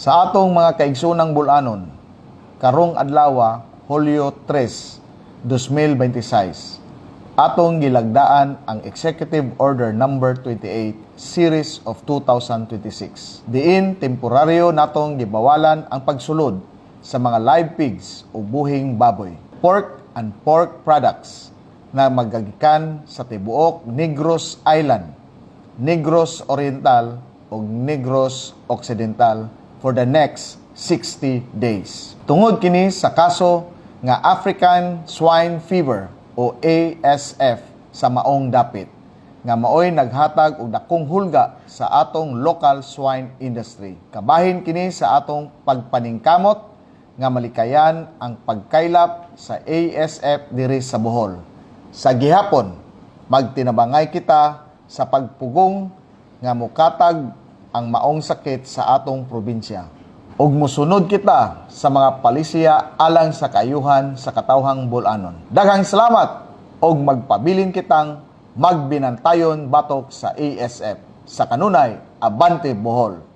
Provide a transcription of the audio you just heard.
Sa atong mga kaigsunang bulanon, karong adlaw, Hulyo 3, 2026, atong gilagdaan ang Executive Order Number 28 Series of 2026. Diin temporaryo natong gibawalan ang pagsulod sa mga live pigs o buhing baboy, pork and pork products na magagikan sa tibuok Negros Island, Negros Oriental o Negros Occidental for the next 60 days. Tungod kini sa kaso nga African Swine Fever o ASF sa maong dapit, nga maoy naghatag og dakong hulga sa atong local swine industry. Kabahin kini sa atong pagpaningkamot nga malikayan ang pagkaylap sa ASF diri sa Bohol. Sa gihapon, magtinabangay kita sa pagpugong nga mukatag ang maong sakit sa atong probinsya. Ug musunod kita sa mga palisiya alang sa kaayuhan sa katawhang bulanon. Daghang salamat ug magpabilin kitang magbinantayon batok sa ASF. Sa kanunay, Abante Bohol!